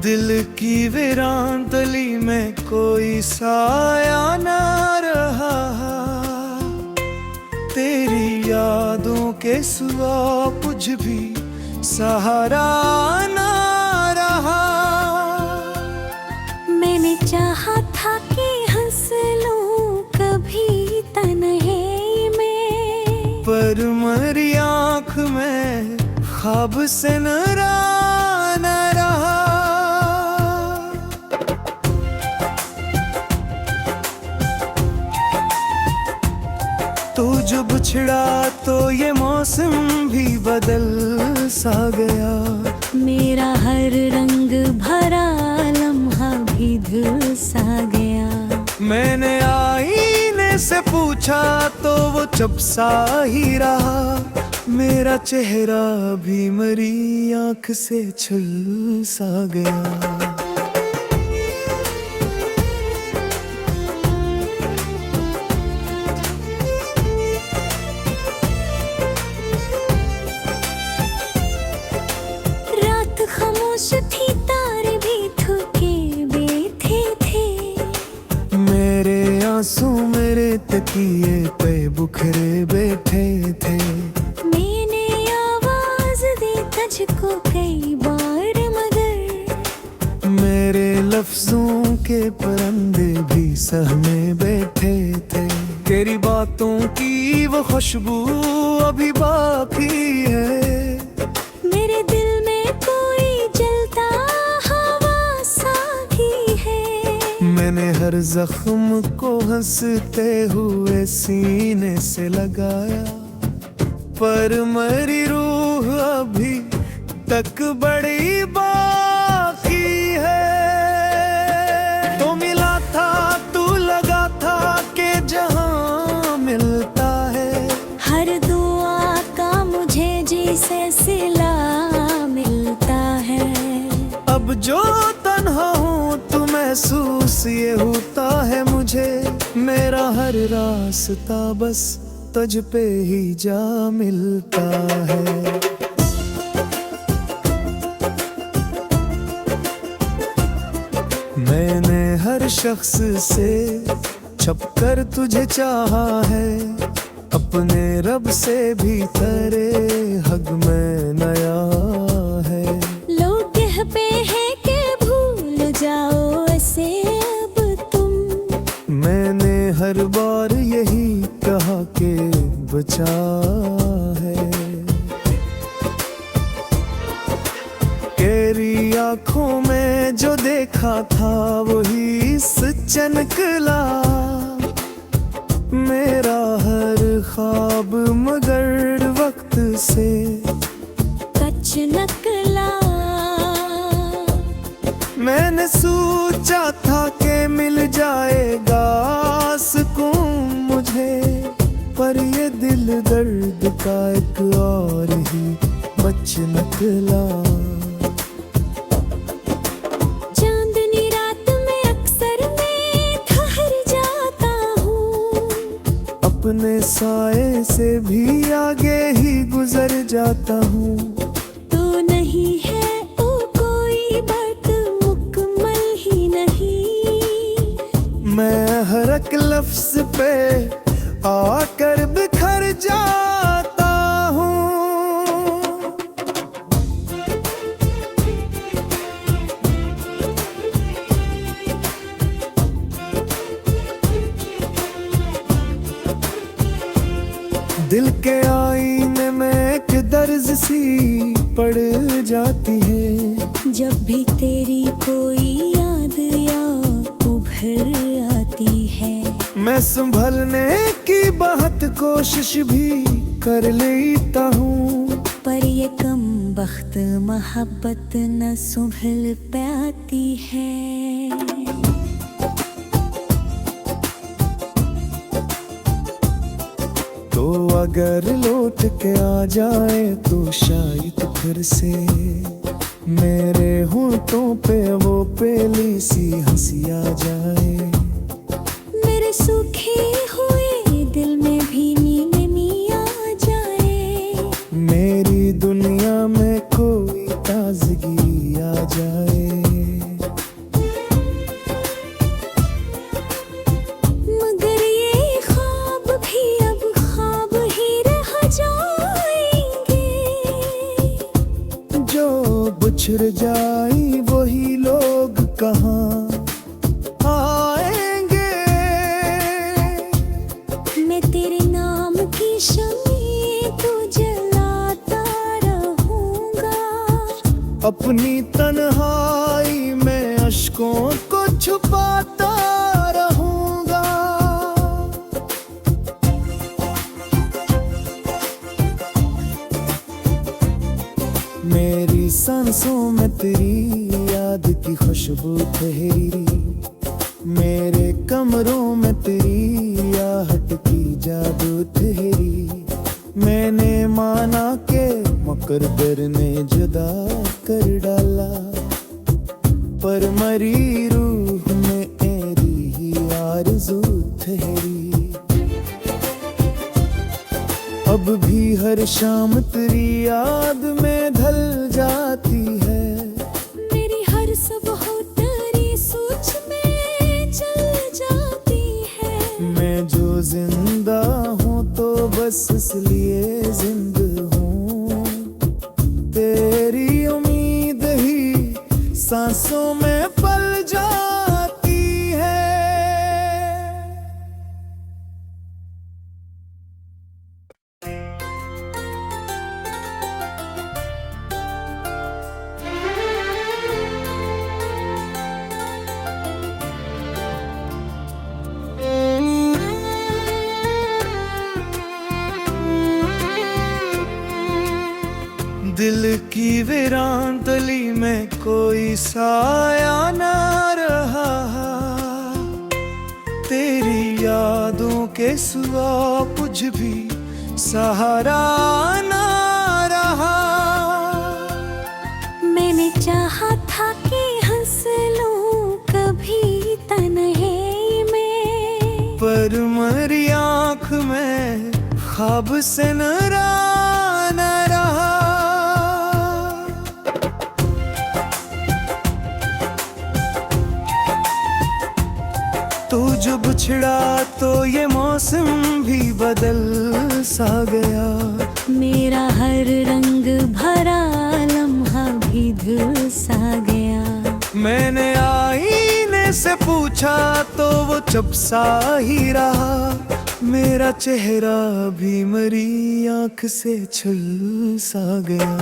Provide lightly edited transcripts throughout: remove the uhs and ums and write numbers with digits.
दिल की वीरान तली में कोई साया ना रहा, तेरी यादों के सिवा कुछ भी सहारा ना रहा। मैंने चाहा था कि हंस लूं कभी तन्हाई में, पर मरी आँख में ख्वाब से नरा न रहा। तू जब छिड़ा तो ये मौसम भी बदल सा गया, मेरा हर रंग भरा लम्हा भी धुल सा गया। मैंने आईने से पूछा तो वो चुप सा ही रहा, मेरा चेहरा भी मरी आँख से छुल सा गया। खामोश थी, तारे भी थके बैठे थे, मेरे आंसू मेरे तकिए पे बुखरे बैठे थे। मैंने आवाज दी तुझको कई बार, मगर मेरे लफ्जों के परिंदे भी सहमे बैठे थे। तेरी बातों की वो खुशबू अभी बाकी है, मेरे दिल में कोई जलता हवा सा ही है। मैंने हर जख्म को हंसते हुए सीने से लगाया, पर मरी रूह अभी तक बड़ी बाकी है। तो मिला था तू लगा था कि जहां मिलता है, हर दुआ का मुझे जैसे सिला मिलता है। अब जो तन्हा हूँ तो महसूस ये होता है मुझे, मेरा हर रास्ता बस तुझ पे ही जा मिलता है। मैंने हर शख्स से छपकर तुझे चाहा है, अपने रब से भी तेरे हक में नया है। लोग कहते हैं कि भूल जाओ ऐसे अब तुम, मैंने हर बार यही कहा कि बचा है। तेरी आँखों में जो देखा था वही सच निकला, मेरा हर ख्वाब मगर वक्त से कच निकला। मैंने सोचा था कि मिल जाएगा सुकून मुझे, पर ये दिल दर्द का एक और ही बच निकला। चांदनी रात में अक्सर मैं ठहर जाता हूँ, अपने साए से भी आगे ही गुजर जाता हूँ। तू नहीं है ओ कोई बात मुकम्मल ही नहीं, मैं हर एक लफ्ज पे आकर बिखर जाता हूँ। दिल के आईने में एक दर्ज सी पड़ जाती है, जब भी तेरी कोई याद या उभर आती है। मैं संभलने की बहुत कोशिश भी कर लेता हूँ, पर ये कम बख्त मोहब्बत न संभल पाती है। तो अगर लौट के आ जाए तो शायद फिर से मेरे होठों पे वो पहली सी हंसी आ जाए। मेरे सूखे हुए दिल में भी नींद आ जाए, मेरी दुनिया में कोई ताजगी आ जाए। बिछड़ जाई वही लोग कहाँ आएंगे। मैं तेरे नाम की शम्में तो जलाता रहूंगा। अपनी तन्हाई में अश्कों को छुपाता रहूंगा। मेरी सांसों में तेरी याद की खुशबू ठहरी, मेरे कमरों में तेरी आहट की जादू ठहरी। मैंने माना के मुकद्दर ने जुदा कर डाला, पर मरी रूह में तेरी ही आरज़ू ठहरी। अब भी हर शाम तेरी याद में ढल जाती है। मेरी हर सुबह तेरी सोच में चल जाती है। मैं जो जिंदा हूँ तो बस इसलिए जिंदा हूँ, तेरी उम्मीद ही सांसों में पल जाती है। दिल की वीरान तली में कोई साया न रहा, तेरी यादों के सिवा कुछ भी सहारा न रहा। मैंने चाहा था कि हंस लूं कभी तन्हाई में, पर मरी आँख में ख्वाब से नरा न रहा। तू जो बिछड़ा तो ये मौसम भी बदल सा गया। मेरा हर रंग भरा लम्हा भी धुल सा गया। मैंने आईने से पूछा तो वो चुप सा ही रहा। मेरा चेहरा भी मरी आँख से छुल सा गया।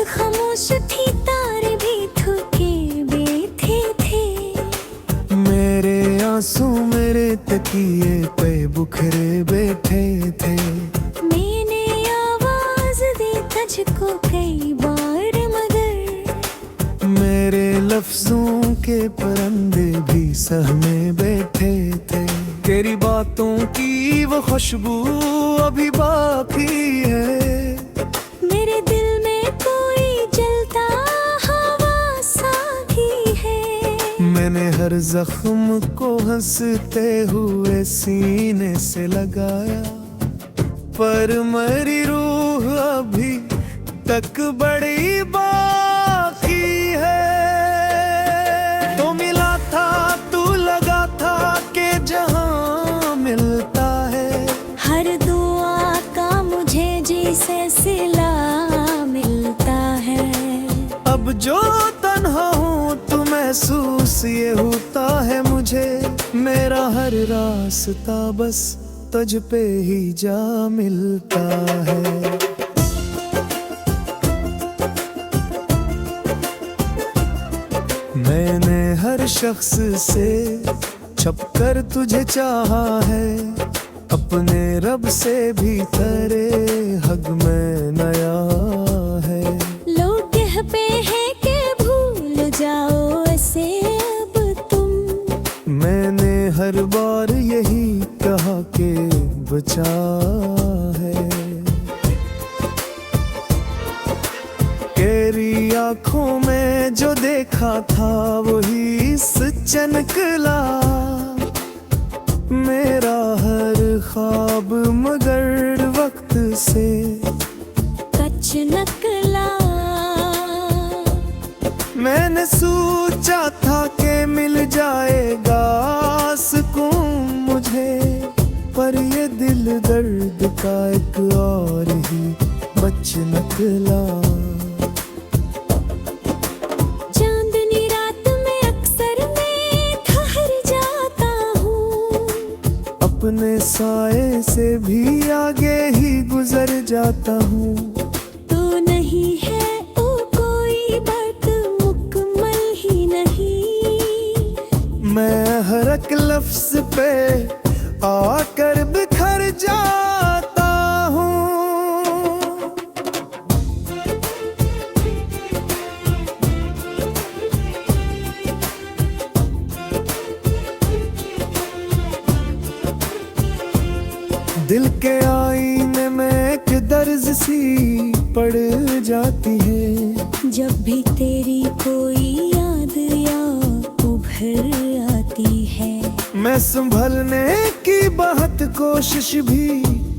खामोश थी, तारे भी थके बैठे थे। मेरे आंसू मेरे तकिए पे बुखरे बैठे थे। मैंने आवाज दी तुझको कई बार मगर मेरे लफ्जों के परंदे भी सहमे बैठे थे। तेरी बातों की वो खुशबू अभी बाकी है। मेरे दिल में कोई जलता हवा सा भी है। मैंने हर जख्म को हंसते हुए सीने से लगाया, पर मरी रूह अभी तक बड़ी बाकी है। तो मिला था तू लगा था कि जहां मिलता है, हर दुआ का मुझे जिसे सिला मिलता है। अब जो तन्हा हूँ तो महसूस ये होता है मुझे। मेरा हर रास्ता बस तुझ पे ही जा मिलता है। मैंने हर शख्स से छपकर तुझे चाहा है। अपने रब से भी तेरे हक में नया है। लोग कहते हैं कि भूल जाओ ऐसे अब तुम। मैंने हर बार यही कहा कि बचा है। तेरी आँखों में जो देखा था वही सच्चा निकला। मेरा हर ख्वाब मगर वक्त से कच नकला। मैंने सोचा था कि मिल जाएगा सुकून मुझे, पर ये दिल दर्द का एक और ही बच निकला। चांदनी रात में अक्सर मैं ठहर जाता हूँ, अपने साए से भी आगे ही गुजर जाता हूँ। तो नहीं है ओ कोई बात मुकम्मल ही नहीं, मैं हर एक लफ्ज पे आकर बिखर जाता हूँ। दिल के आईने में एक दर्ज सी पड़ जाती है, जब भी तेरी कोई याद या उभर आती है। मैं संभलने की बहुत कोशिश भी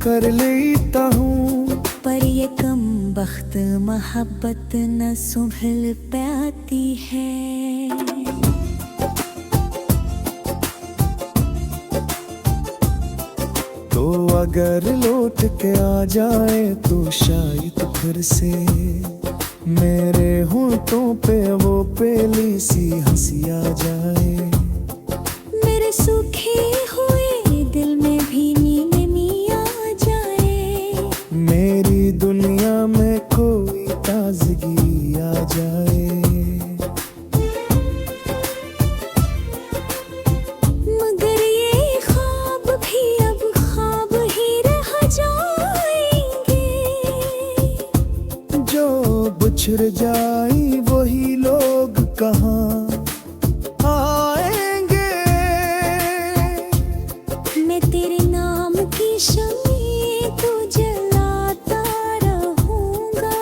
कर लेता हूँ, पर ये कम बख्त मोहब्बत न संभल पाती है। तो अगर लौट के आ जाए तो शायद फिर से मेरे होठों पे वो पहली सी हंसी आ जाए। मेरे सूखे हुए दिल में भी नींद आ जाए, मेरी दुनिया में कोई ताजगी आ जाए। मगर ये ख्वाब भी अब ख्वाब ही रह जाएंगे। जो बिछड़ जाई वही लोग कहाँ आएंगे। मैं तेरे नाम की शम्में तो जलाता रहूंगा,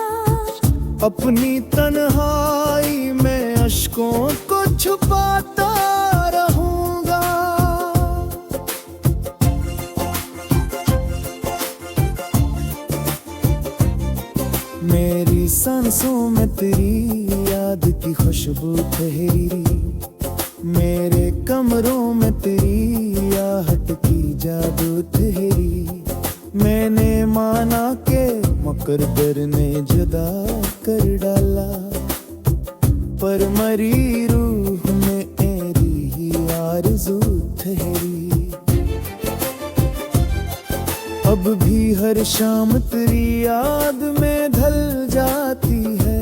अपनी तन्हाई में अश्कों को छुपाता रहूंगा। मेरी सांसों में तेरी याद की खुशबू ठहरी, मेरे कमरों में तेरी आहट की जादू ठहरी। मैंने माना के मुकद्दर ने जुदा कर डाला, पर मरी रूह में तेरी ही आरज़ू ठहरी। अब भी हर शाम तेरी याद में ढल जाती है,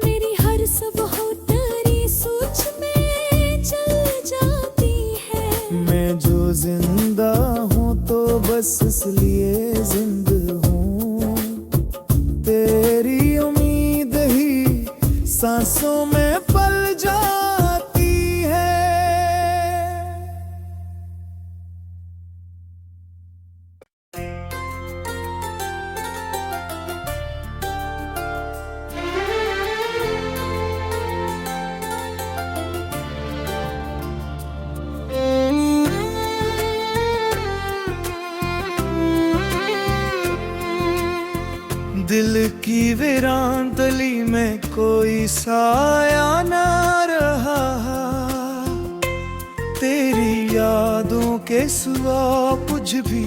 मेरी हर सुबह तेरी सोच में चल जाती है। मैं जो जिंदा हूँ तो बस इसलिए जिंदा हूँ, तेरी उम्मीद ही सांसों में पल जाती है। दिल की वीरान तली में कोई साया ना रहा, तेरी यादों के सिवा कुछ भी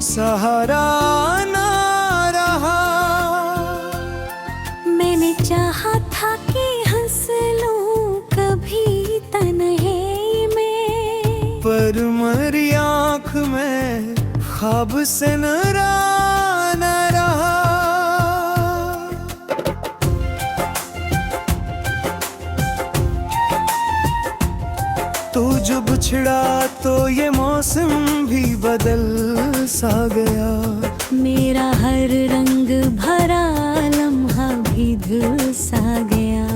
सहारा ना रहा। मैंने चाहा था कि हंस लूं कभी तन्हाई में, पर मरी आँख में ख्वाब से नरा न रहा। तू जो बिछड़ा तो ये मौसम भी बदल सा गया, मेरा हर रंग भरा लम्हा भी धुल सा गया।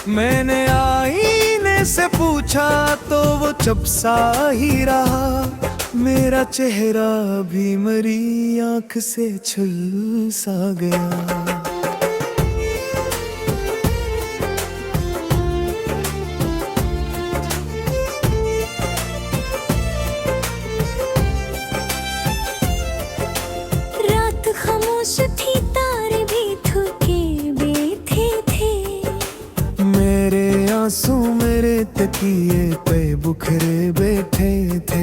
मैंने आईने से पूछा तो वो चुप सा ही रहा, मेरा चेहरा भी मरी आँख से छुल सा गया। रात खामोश थी, तारे भी थके बैठे थे, मेरे आंसू मेरे तकिए पे बुखरे बैठे थे।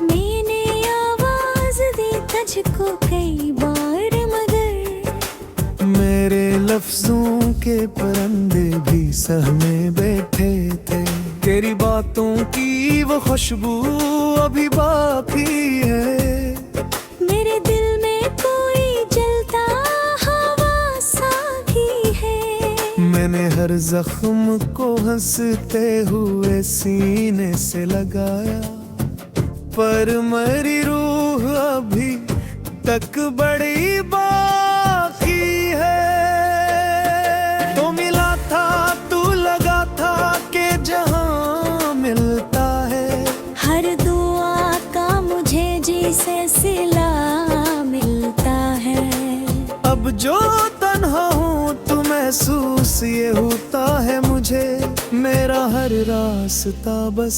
मैंने आवाज दी तुझको कई बार मगर मेरे लफ्जों के परंदे भी सहमे बैठे थे। तेरी बातों की वो खुशबू अभी बाकी है। मेरे दिल में कोई जलता हवा साथी है। मैंने हर जख्म को हंसते हुए सीने से लगाया, पर मेरी रूह अभी तक बड़ी बाकी है। तो मिला था तू लगा था कि जहां मिलता है, हर दुआ का मुझे जी से सिला मिलता है। अब जो तन्हा हूँ तो महसूस ये होता है मुझे, मेरा हर रास्ता बस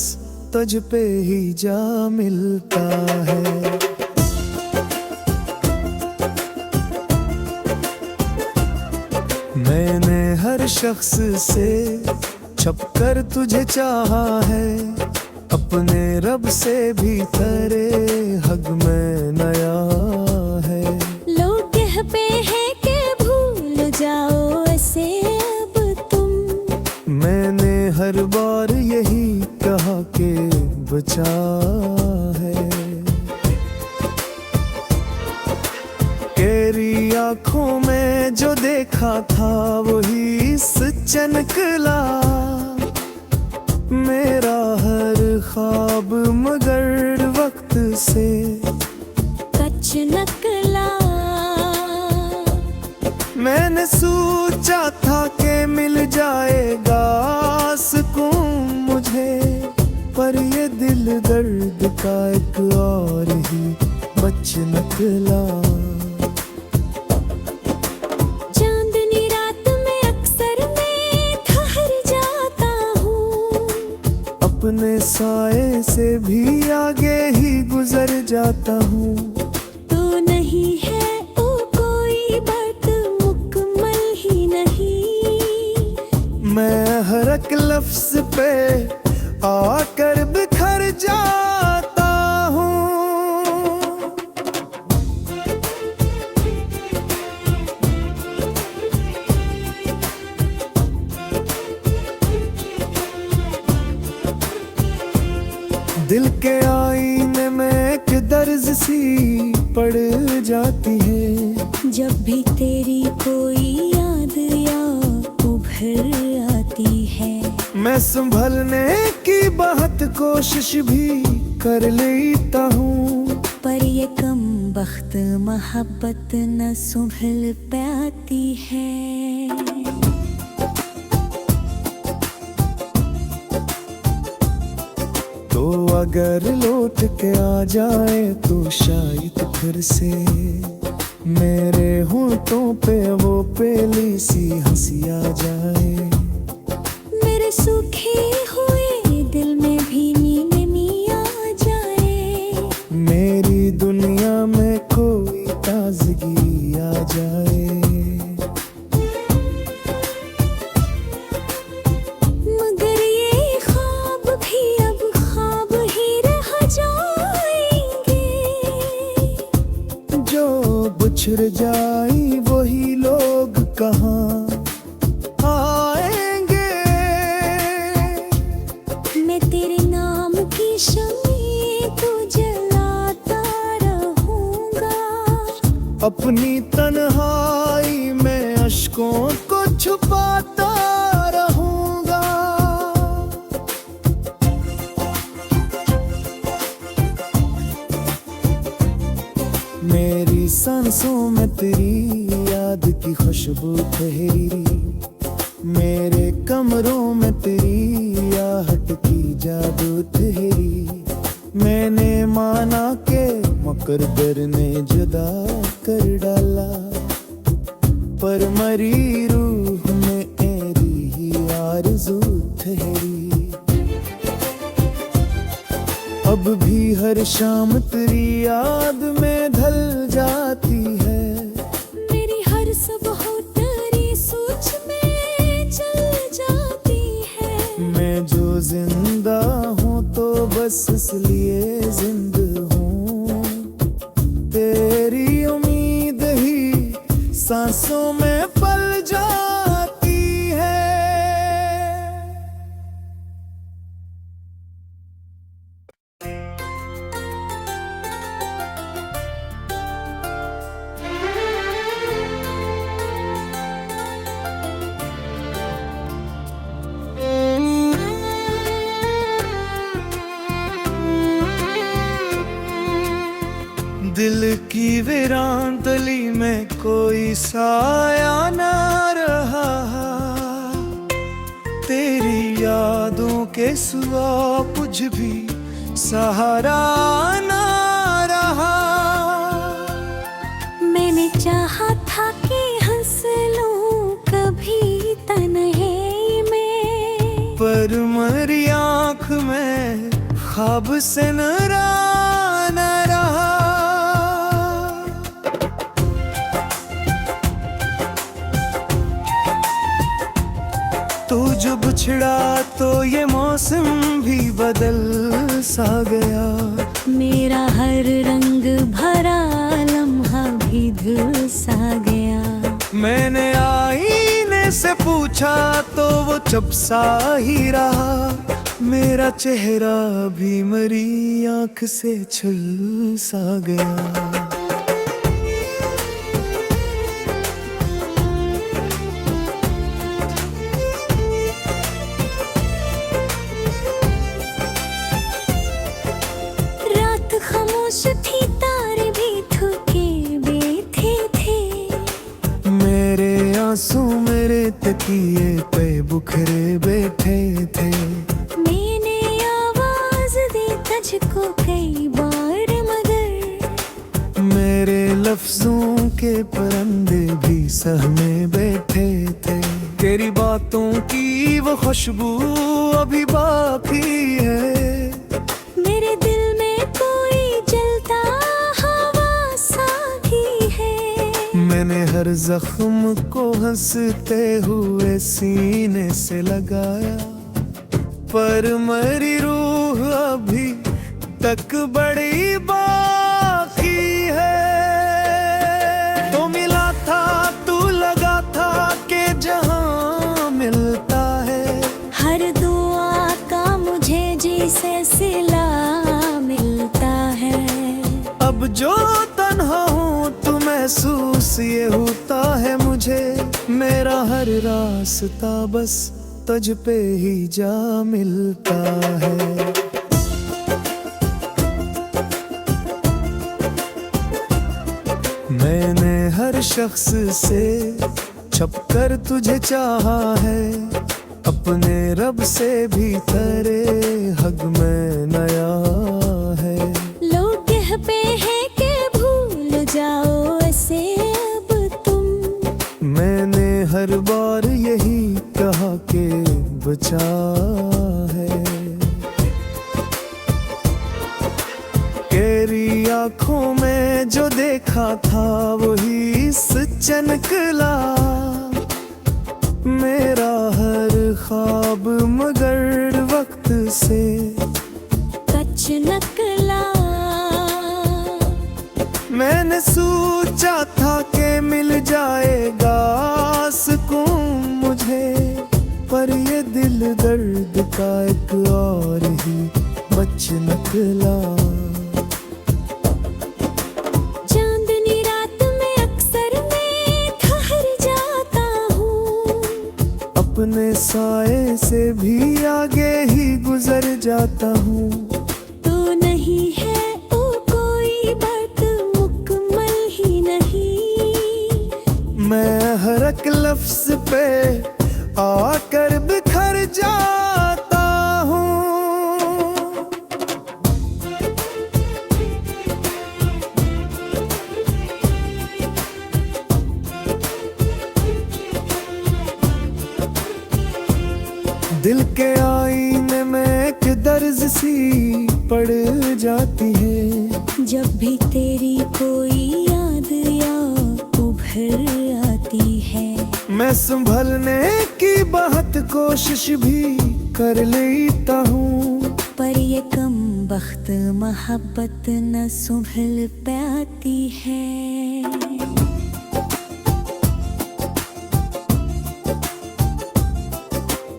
तुझ पे ही जा मिलता है। मैंने हर शख्स से छपकर तुझे चाहा है, अपने रब से भी तेरे हक में नया है। लोग कहते हैं कि भूल जाओ ऐसे अब तुम, मैंने हर बार यही कहा कि बचा है। तेरी आंखों में जो देखा था वही सच निकला, मेरा हर ख्वाब मगर वक्त से कच नकला। मैंने सोचा था कि मिल जाएगा सुकून मुझे, पर ये दिल दर्द का एक और ही बच निकला। चांदनी रात में अक्सर मैं ठहर जाता हूँ, अपने साए से भी आगे ही गुजर जाता हूँ। तू नहीं है ओ कोई बात मुकम्मल ही नहीं, मैं हर एक लफ्ज पे आकर बिखर जाता हूँ। दिल के आईने में एक दर्ज सी पड़ जाती है, जब भी तेरी कोई याद या उभर आती है। मैं संभलने की बहुत कोशिश भी कर लेता हूँ, पर ये कम बख्त मोहब्बत न संभल पाती है। तो अगर लौट के आ जाए तो शायद फिर से मेरे होंठों पे वो पहली सी हंसी आ जाए। मेरे सूखे हुए दिल में भी नींद आ जाए, मेरी दुनिया में कोई ताजगी आ जाए। मगर ये ख्वाब भी अब ख्वाब ही रह जाएंगे। जो बिछड़ जाई वही लोग कहाँ आएंगे। मैं तेरे नाम की शम्में को जलाता रहूंगा, अपनी तन्हाई में अश्कों को छुपाता रहूंगा। मेरी सांसों में तेरी याद की खुशबू ठहरी, मेरे कमरों में तेरी आहट की जादू ठहरी। मैंने माना के मुकद्दर ने जुदा कर डाला, पर मरी रूह में तेरी ही आरज़ू ठहरी। अब भी हर शाम तेरी याद में ढल जाती है, मेरी हर सुबह तेरी सोच में चल जाती है। जिंदा हूँ तो बस इसलिए जिंदा हूँ, तेरी उम्मीद ही सांसों में पल जाती है। दिल की वीरान गली में कोई साया ना रहा, तेरी यादों के सिवा कुछ भी सहारा ना रहा। मैंने चाहा था कि हंस लूं कभी तन्हाई में, पर मरी आँख में ख्वाब से नैरान रहा। तू जब छिड़ा तो ये मौसम भी बदल सा गया, मेरा हर रंग भरा लम्हा भी धुल सा गया। मैंने आईने से पूछा तो वो चुप सा ही रहा, मेरा चेहरा भी मरी आँख से छुल सा गया। खामोश थी, तारे भी थके बैठे थे, मेरे आंसू मेरे तकिए पे बुखरे बैठे थे। मैंने आवाज दी तुझको कई बार मगर मेरे लफ्जों के परिंदे भी सहमे बैठे थे। तेरी बातों की वो खुशबू अभी बाकी है, मेरे दिल में कोई जलता हवा सा ही है। मैंने हर जख्म को हंसते हुए सीने से लगाया, पर मरी रूह अभी तक बड़ी बाकी है। तो मिला था तू लगा था कि जहां मिलता है, हर दुआ का मुझे जी से सिला मिलता है। अब जो तन्हा हूँ तो महसूस ये होता है मुझे, मेरा हर रास्ता बस तुझ पे ही जा मिलता है। मैंने हर शख्स से छपकर तुझे चाहा है, अपने रब से भी तेरे हक में नया है। लोग कहते हैं कि भूल जाओ ऐसे अब तुम, मैंने हर बार यही कहा कि बचा है। तेरी आँखों में जो देखा था वही सच निकला, मेरा हर ख्वाब मगर वक्त से कच निकला। मैंने सोचा था कि मिल जाएगा सुकून मुझे, पर ये दिल दर्द का एक और ही बच निकला। चांदनी रात में अक्सर मैं ठहर जाता हूँ, अपने साए से भी आगे ही गुजर जाता हूँ। तू नहीं है ओ कोई बात मुकम्मल ही नहीं, मैं हर एक लफ्ज पे आकर बिखर जाता हूँ। दिल के आईने में एक दर्ज सी पड़ जाती है, जब भी तेरी कोई याद या उभर आती है। मैं संभलने की बहुत कोशिश भी कर लेता हूँ। पर ये कम बख्त मोहब्बत न संभल पाती है।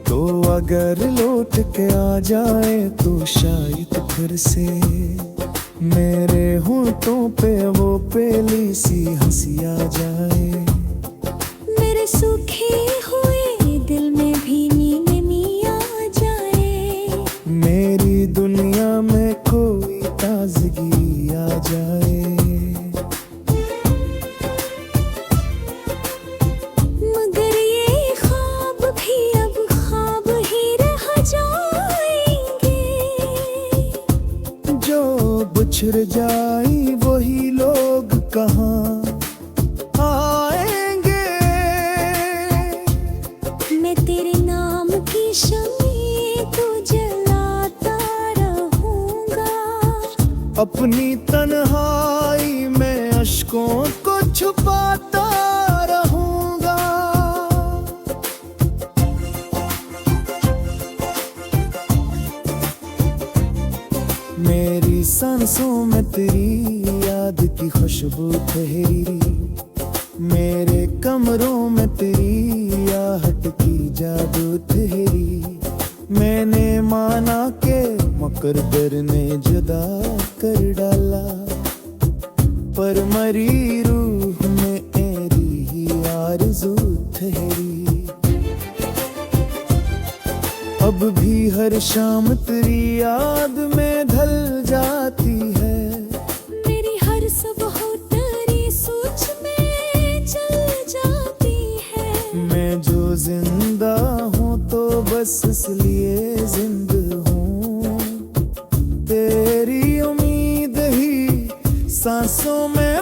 तो अगर लौट के आ जाए तो शायद फिर से मेरे होठों पे वो पहली सी हंसी आ जाए। मेरे सूखे हुए दिल में भी नींद आ जाए। मेरी दुनिया में कोई ताजगी आ जाए। मगर ये ख्वाब भी अब ख्वाब ही रह जाएंगे। जो बिछड़ जाई वही लोग कहाँ आएंगे। मैं तेरे नाम की शम्में को जलाता रहूंगा। अपनी तन्हाई में अश्कों को छुपाता रहूंगा। मेरी सांसों में तेरी याद की खुशबू ठहरी। मेरे कमरों में तेरी आहट की जादू ठहरी। मैंने माना के मुकद्दर ने जुदा कर डाला, पर मरी रूह में तेरी ही आरज़ू ठहरी। अब भी हर शाम तेरी याद में ढल जाती है। मेरी हर सुबह तेरी सोच में चल जाती है। मैं जो जिंदा हूँ तो बस इसलिए जिंदा हूँ। तेरी उम्मीद ही सांसों में